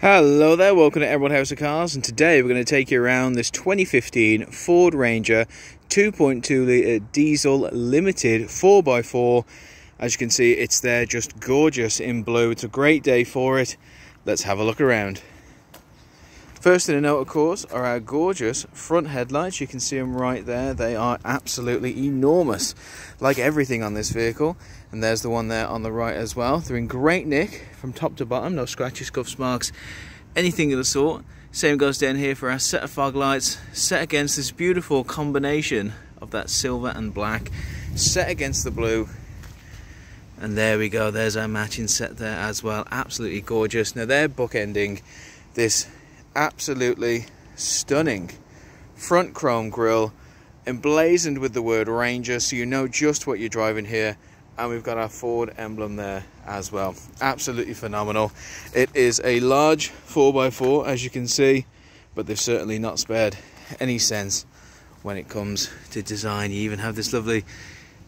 Hello there, welcome to Emerald House of Cars, and today we're going to take you around this 2015 Ford Ranger 2.2 litre diesel limited 4x4. As you can see, it's there, just gorgeous in blue. It's a great day for it. Let's have a look around. First thing to note, of course, are our gorgeous front headlights. You can see them right there. They are absolutely enormous, like everything on this vehicle. And there's the one there on the right as well. They're in great nick from top to bottom. No scratches, scuffs, marks, anything of the sort. Same goes down here for our set of fog lights, set against this beautiful combination of that silver and black, set against the blue. And there we go. There's our matching set there as well. Absolutely gorgeous. Now they're bookending this absolutely stunning front chrome grille emblazoned with the word Ranger, so you know just what you're driving here. And we've got our Ford emblem there as well. Absolutely phenomenal. It is a large 4x4, as you can see, but they've certainly not spared any sense when it comes to design. You even have this lovely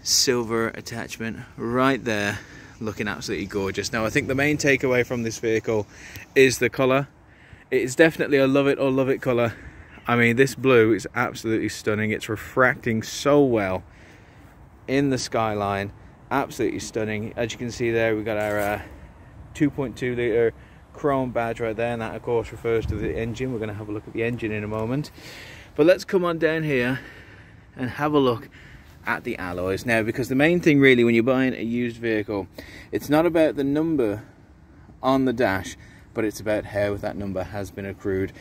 silver attachment right there, looking absolutely gorgeous. Now I think the main takeaway from this vehicle is the colour. It is definitely a love it or love it colour. I mean, this blue is absolutely stunning. It's refracting so well in the skyline. Absolutely stunning. As you can see there, we've got our 2.2 litre chrome badge right there, and that of course refers to the engine. We're going to have a look at the engine in a moment. But let's come on down here and have a look at the alloys now, because the main thing really when you're buying a used vehicle, it's not about the number on the dash, but it's about how that number has been accrued.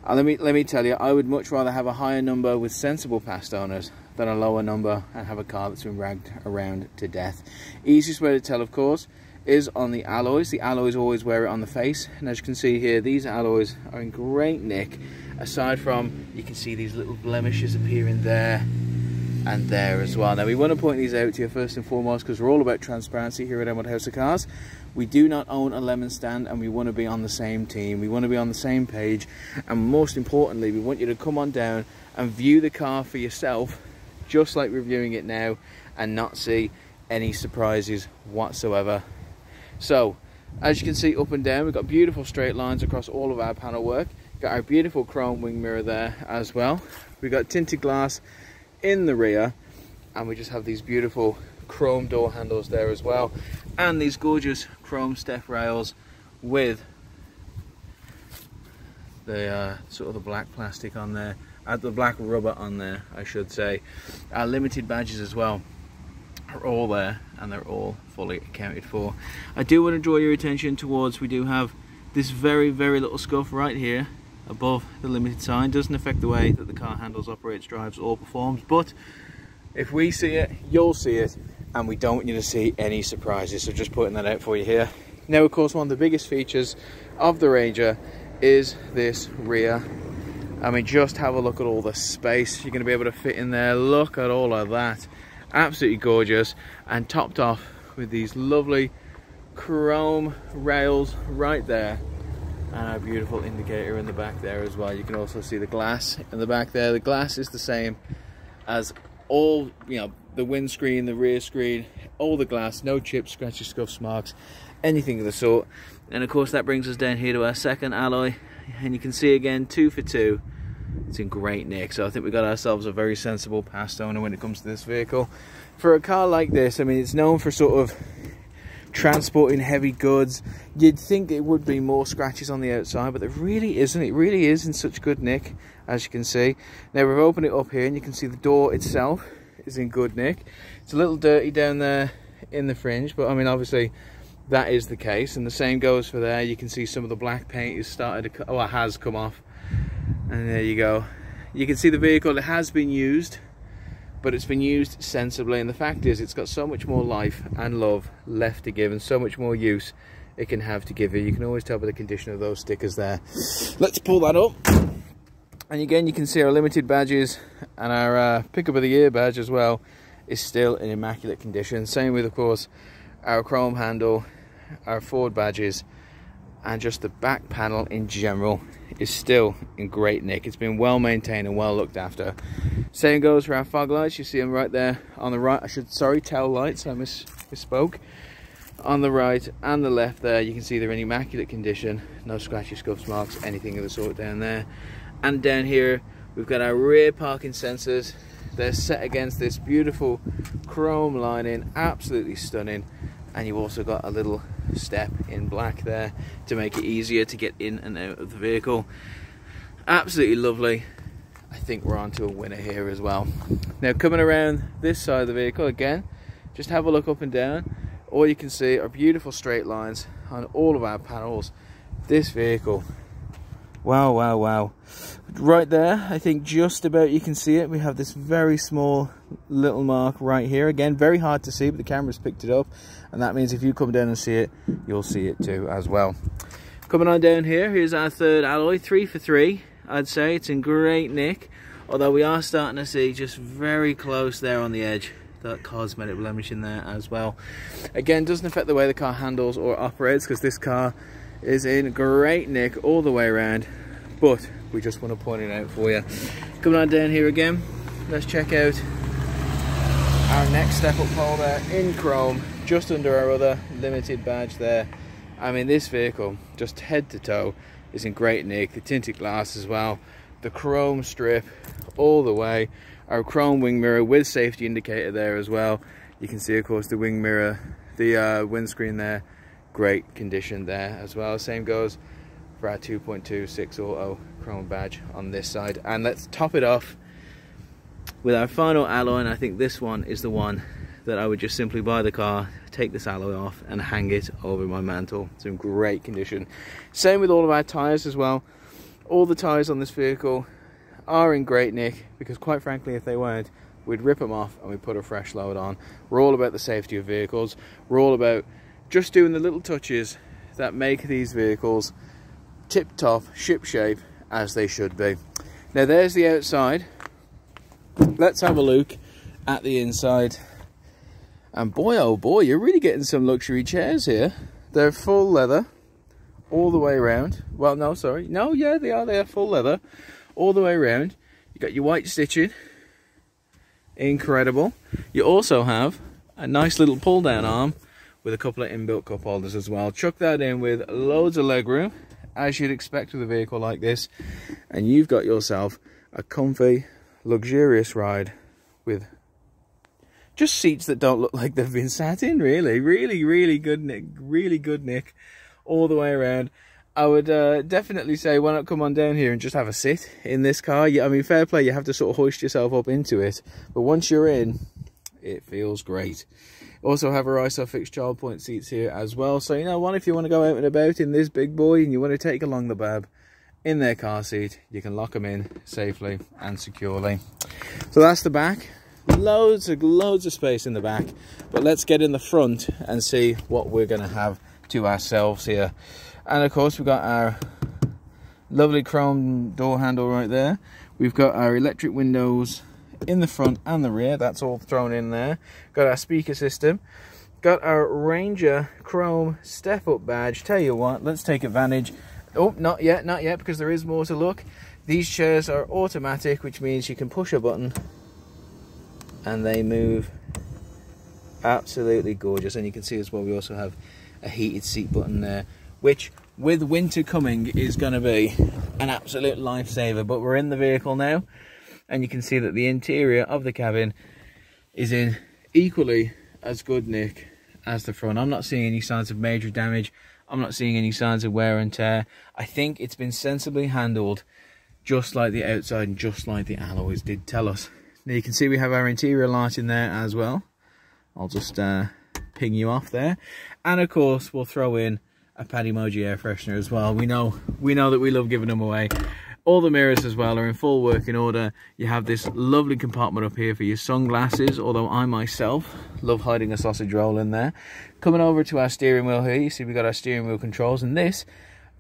Let me tell you, I would much rather have a higher number with sensible past owners than a lower number and have a car that's been ragged around to death. Easiest way to tell, of course, is on the alloys. The alloys always wear it on the face, and as you can see here, these alloys are in great nick. Aside from, you can see these little blemishes appearing there and there as well. Now we want to point these out to you first and foremost because we're all about transparency here at Emerald House of Cars. We do not own a lemon stand, and we want to be on the same team. We want to be on the same page, and most importantly, we want you to come on down and view the car for yourself, just like we're viewing it now, and not see any surprises whatsoever. So, as you can see up and down, we've got beautiful straight lines across all of our panel work. Got our beautiful chrome wing mirror there as well. We've got tinted glass in the rear, and we just have these beautiful chrome door handles there as well, and these gorgeous chrome step rails with the sort of the black plastic on there, the black rubber on there I should say. Our limited badges as well are all there, and they're all fully accounted for. I do want to draw your attention towards, we do have this very little scuff right here above the limited sign. Doesn't affect the way that the car handles, operates, drives or performs, but if we see it, you'll see it, and we don't want you to see any surprises, so just putting that out for you here. Now of course, one of the biggest features of the Ranger is this rear. I mean, just have a look at all the space you're going to be able to fit in there. Look at all of that. Absolutely gorgeous, and topped off with these lovely chrome rails right there, and a beautiful indicator in the back there as well. You can also see the glass in the back there. The glass is the same as all, you know, the windscreen, the rear screen, all the glass, no chips, scratches, scuffs, marks, anything of the sort. And of course that brings us down here to our second alloy, and you can see again 2 for 2. It's in great nick, so I think we got ourselves a very sensible past owner when it comes to this vehicle. For a car like this, I mean, it's known for sort of transporting heavy goods. You'd think it would be more scratches on the outside, but there really isn't. It really is in such good nick, as you can see. Now we've opened it up here, and you can see the door itself is in good nick. It's a little dirty down there in the fringe, but I mean, obviously that is the case, and the same goes for there. You can see some of the black paint is started to, oh, it has come off, and there you go. You can see the vehicle, it has been used, but it's been used sensibly, and the fact is it's got so much more life and love left to give, and so much more use it can have to give you. You can always tell by the condition of those stickers there. Let's pull that up, and again you can see our limited badges, and our pickup of the year badge as well is still in immaculate condition. Same with, of course, our chrome handle, our Ford badges, and just the back panel in general is still in great nick. It's been well maintained and well looked after. Same goes for our fog lights. You see them right there on the right. Sorry, tail lights. I misspoke. On the right and the left there, you can see they're in immaculate condition. No scratches, scuffs, marks, anything of the sort down there. And down here, we've got our rear parking sensors. They're set against this beautiful chrome lining, absolutely stunning. And you've also got a little step in black there to make it easier to get in and out of the vehicle. Absolutely lovely. I think we're on to a winner here as well. Now, coming around this side of the vehicle again, just have a look up and down. All you can see are beautiful straight lines on all of our panels. This vehicle, wow, wow, wow. Right there, I think just about you can see it. We have this very small little mark right here. Again, very hard to see, but the camera's picked it up. And that means if you come down and see it, you'll see it too as well. Coming on down here, here's our third alloy, 3 for 3. I'd say it's in great nick. Although we are starting to see just very close there on the edge, that cosmetic blemish in there as well. Again, doesn't affect the way the car handles or operates, because this car is in great nick all the way around, but we just want to point it out for you. Coming on down here again, let's check out our next step up pole there in chrome, just under our other limited badge there. I mean, this vehicle, just head to toe, is in great nick. The tinted glass as well, the chrome strip all the way, our chrome wing mirror with safety indicator there as well. You can see, of course, the wing mirror, the windscreen there, great condition there as well. Same goes for our 2.26 auto chrome badge on this side. And let's top it off with our final alloy, and I think this one is the one that I would just simply buy the car, take this alloy off and hang it over my mantle. It's in great condition. Same with all of our tyres as well. All the tyres on this vehicle are in great nick, because quite frankly, if they weren't, we'd rip them off and we'd put a fresh load on. We're all about the safety of vehicles. We're all about just doing the little touches that make these vehicles tip-top, ship-shape, as they should be. Now there's the outside. Let's have a look at the inside. And boy, oh boy, you're really getting some luxury chairs here. They're full leather all the way around. Well, no, sorry. No, yeah, they are full leather all the way around. You got your white stitching. Incredible. You also have a nice little pull down arm with a couple of inbuilt cup holders as well. Chuck that in with loads of legroom, as you'd expect with a vehicle like this, and you've got yourself a comfy, luxurious ride with just seats that don't look like they've been sat in. Really good nick all the way around. I would definitely say, why not come on down here and just have a sit in this car. I mean, fair play, you have to sort of hoist yourself up into it, but once you're in, it feels great. Also have our ISOFIX child point seats here as well. So, you know what, if you want to go out and about in this big boy and you want to take along the bab in their car seat, you can lock them in safely and securely. So that's the back. Loads of space in the back. But let's get in the front and see what we're going to have to ourselves here. And of course, we've got our lovely chrome door handle right there. We've got our electric windows in the front and the rear. That's all thrown in there. Got our speaker system. Got our Ranger chrome step-up badge. Tell you what, let's take advantage. Oh, not yet, because there is more to look. These chairs are automatic, which means you can push a button and they move. Absolutely gorgeous. And you can see as well, we also have a heated seat button there, which with winter coming is going to be an absolute lifesaver. But we're in the vehicle now, and you can see that the interior of the cabin is in equally as good nick as the front. I'm not seeing any signs of major damage. I'm not seeing any signs of wear and tear. I think it's been sensibly handled, just like the outside and just like the alloys did tell us. Now you can see we have our interior light in there as well. I'll just ping you off there. And of course, we'll throw in a Paddy Moji air freshener as well. We know that we love giving them away. All the mirrors as well are in full working order. You have this lovely compartment up here for your sunglasses, although I myself love hiding a sausage roll in there. Coming over to our steering wheel here, you see we got our steering wheel controls, and this,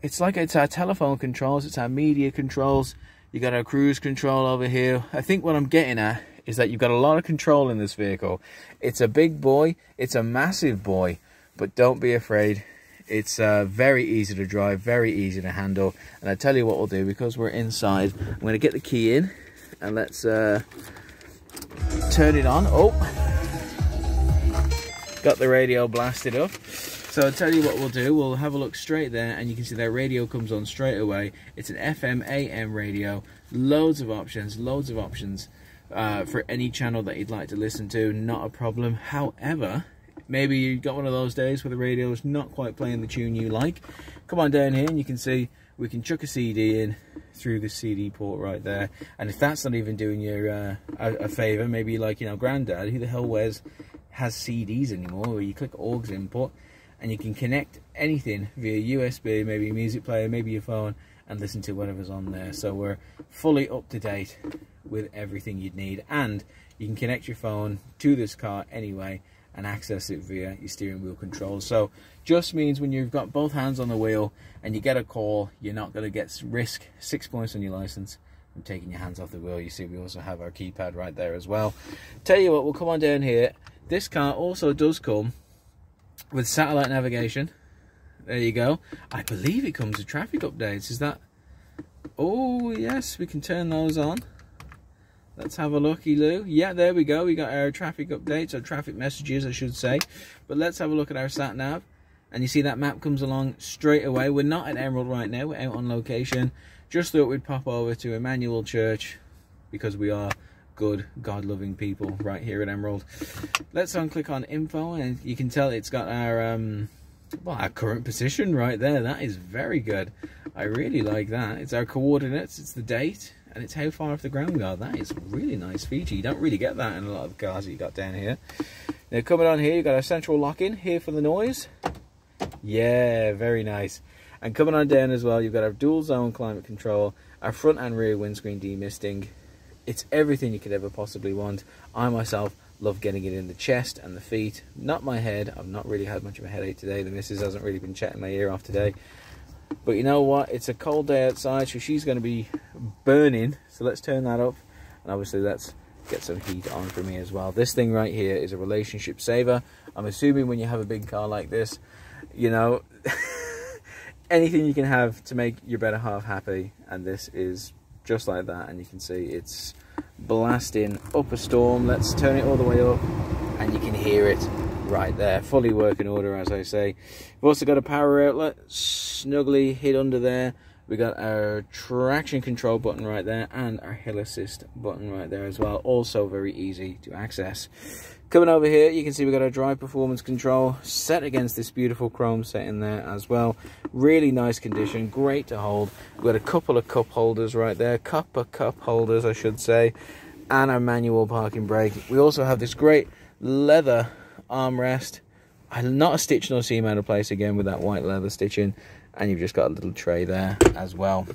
it's like it's our telephone controls, it's our media controls. You got our cruise control over here. I think what I'm getting at is that you've got a lot of control in this vehicle. It's a big boy, it's a massive boy, but don't be afraid. It's very easy to drive, very easy to handle. And I tell you what we'll do, because we're inside, I'm going to get the key in and let's turn it on. Oh, got the radio blasted up. So I'll tell you what we'll do, we'll have a look straight there, and you can see that radio comes on straight away. It's an FM AM radio, loads of options for any channel that you'd like to listen to, not a problem. However, maybe you got one of those days where the radio is not quite playing the tune you like. Come on down here and you can see we can chuck a CD in through the CD port right there. And if that's not even doing you a favour, maybe like, you know, Granddad, who the hell has CDs anymore, where you click aux input and you can connect anything via USB, maybe a music player, maybe your phone, and listen to whatever's on there. So we're fully up to date with everything you'd need, and you can connect your phone to this car anyway and access it via your steering wheel controls. So just means when you've got both hands on the wheel and you get a call, you're not going to risk 6 points on your license from taking your hands off the wheel. You see we also have our keypad right there as well. Tell you what, we'll come on down here. This car also does come with satellite navigation. There you go. I believe it comes with traffic updates. Is that... Oh yes, we can turn those on. Let's have a looky-loo. Yeah, there we go. We got our traffic updates, or traffic messages, I should say. But let's have a look at our sat-nav. And you see that map comes along straight away. We're not at Emerald right now. We're out on location. Just thought we'd pop over to Emmanuel Church because we are good, God-loving people right here at Emerald. Let's unclick on info, and you can tell it's got our our current position right there. That is very good. I really like that. It's our coordinates, it's the date, and it's how far off the ground we are. That is a really nice feature. You don't really get that in a lot of cars that you got down here. Now coming on here, you've got our central lock-in here for the noise. Yeah, very nice. And coming on down as well, you've got our dual zone climate control, our front and rear windscreen demisting. It's everything you could ever possibly want. I myself love getting it in the chest and the feet, not my head. I've not really had much of a headache today. The missus hasn't really been chatting my ear off today. But you know what? It's a cold day outside, so she's going to be burning. So let's turn that up. And obviously let's get some heat on for me as well. This thing right here is a relationship saver. I'm assuming when you have a big car like this, you know, anything you can have to make your better half happy. And this is just like that. And you can see it's blasting up a storm. Let's turn it all the way up and you can hear it right there. Fully working order, as I say. We've also got a power outlet snugly hid under there. We got our traction control button right there and our hill assist button right there as well. Also very easy to access. Coming over here, you can see we got our drive performance control set against this beautiful chrome setting there as well. Really nice condition, great to hold. We've got a couple of cup holders right there, cup holders I should say, and our manual parking brake. We also have this great leather armrest. Not a stitch nor seam out of place again with that white leather stitching. And you've just got a little tray there as well.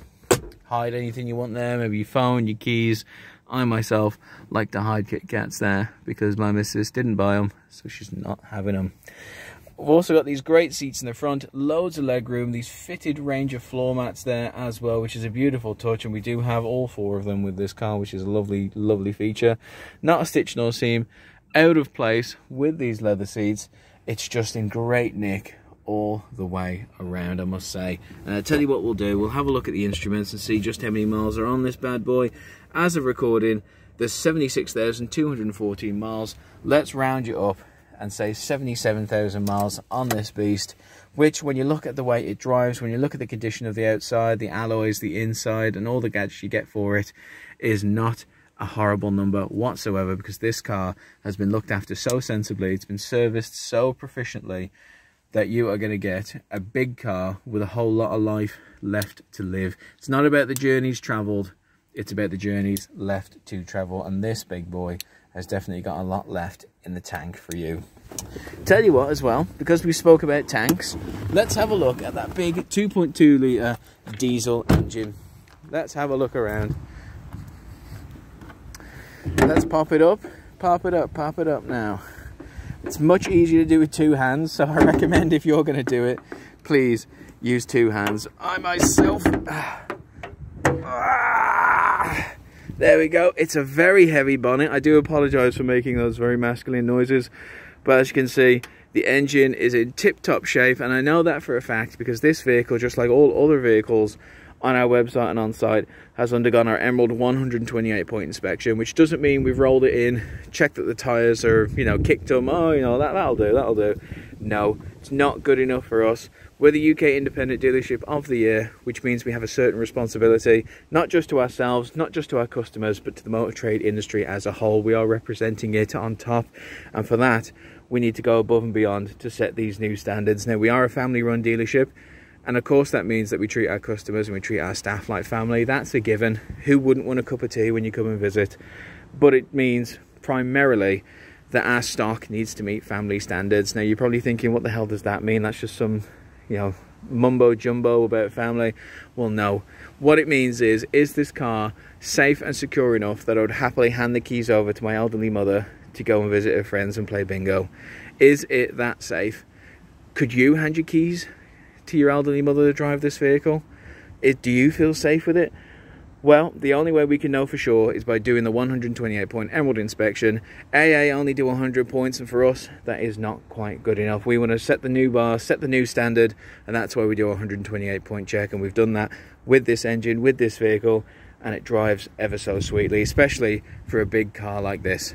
Hide anything you want there, maybe your phone, your keys. I myself like to hide Kit Kats there because my missus didn't buy them, so she's not having them. We've also got these great seats in the front, loads of leg room, these fitted Ranger floor mats there as well, which is a beautiful touch, and we do have all four of them with this car, which is a lovely, lovely feature. Not a stitch nor seam, out of place with these leather seats. It's just in great nick all the way around, I must say. And I'll tell you what we'll do, we'll have a look at the instruments and see just how many miles are on this bad boy. As of recording, there's 76,214 miles. Let's round you up and say 77,000 miles on this beast, which when you look at the way it drives, when you look at the condition of the outside, the alloys, the inside, and all the gadgets you get for it, is not a horrible number whatsoever, because this car has been looked after so sensibly, it's been serviced so proficiently, that you are going to get a big car with a whole lot of life left to live. It's not about the journeys travelled, it's about the journeys left to travel, and this big boy has definitely got a lot left in the tank for you. Tell you what as well, because we spoke about tanks, let's have a look at that big 2.2 litre diesel engine. Let's have a look around. Let's pop it up now. It's much easier to do with two hands, so I recommend if you're going to do it, please use two hands. I myself... there we go. It's a very heavy bonnet. I do apologise for making those very masculine noises, but as you can see, the engine is in tip-top shape, and I know that for a fact because this vehicle, just like all other vehicles on our website and on site has undergone our Emerald 128 point inspection, which doesn't mean we've rolled it in, checked that the tyres are, you know, kicked them, oh, you know, that'll do. No, it's not good enough for us. We're the UK Independent Dealership of the Year, which means we have a certain responsibility, not just to ourselves, not just to our customers, but to the motor trade industry as a whole. We are representing it on top, and for that, we need to go above and beyond to set these new standards. Now, we are a family-run dealership, and of course that means that we treat our customers and we treat our staff like family. That's a given. Who wouldn't want a cup of tea when you come and visit? But it means primarily that our stock needs to meet family standards. Now, you're probably thinking, what the hell does that mean? That's just some, you know, mumbo jumbo about family. Well, no. What it means is this car safe and secure enough that I would happily hand the keys over to my elderly mother to go and visit her friends and play bingo? Is it that safe? Could you hand your keys to your elderly mother to drive this vehicle? Do you feel safe with it? Well, the only way we can know for sure is by doing the 128 point Emerald inspection. AA only do 100 points, and for us, that is not quite good enough. We want to set the new bar, set the new standard, and that's why we do a 128 point check, and we've done that with this engine, with this vehicle, and it drives ever so sweetly, especially for a big car like this.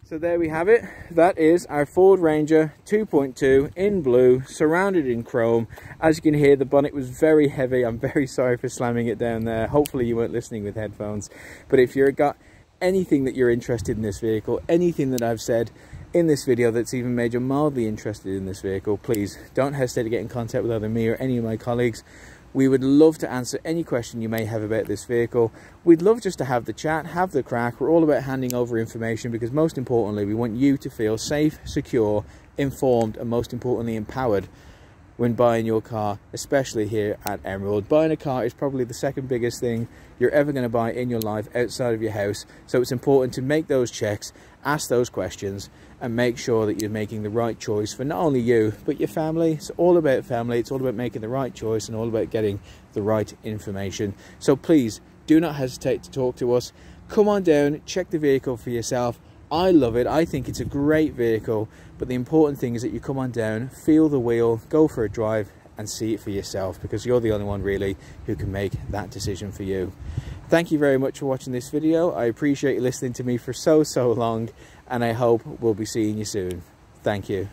So there we have it. That is our Ford Ranger 2.2 in blue, surrounded in chrome. As you can hear, the bonnet was very heavy. I'm very sorry for slamming it down there. Hopefully you weren't listening with headphones. But if you've got anything that you're interested in this vehicle, anything that I've said in this video that's even made you mildly interested in this vehicle, please don't hesitate to get in contact with either me or any of my colleagues. We would love to answer any question you may have about this vehicle. We'd love just to have the chat, have the crack. We're all about handing over information because most importantly, we want you to feel safe, secure, informed, and most importantly, empowered when buying your car, especially here at Emerald. Buying a car is probably the second biggest thing you're ever going to buy in your life outside of your house. So it's important to make those checks, ask those questions, and make sure that you're making the right choice for not only you, but your family. It's all about family. It's all about making the right choice and all about getting the right information. So please, do not hesitate to talk to us. Come on down, check the vehicle for yourself. I love it. I think it's a great vehicle, but the important thing is that you come on down, feel the wheel, go for a drive, and see it for yourself, because you're the only one really who can make that decision for you. Thank you very much for watching this video. I appreciate you listening to me for so long, and I hope we'll be seeing you soon. Thank you.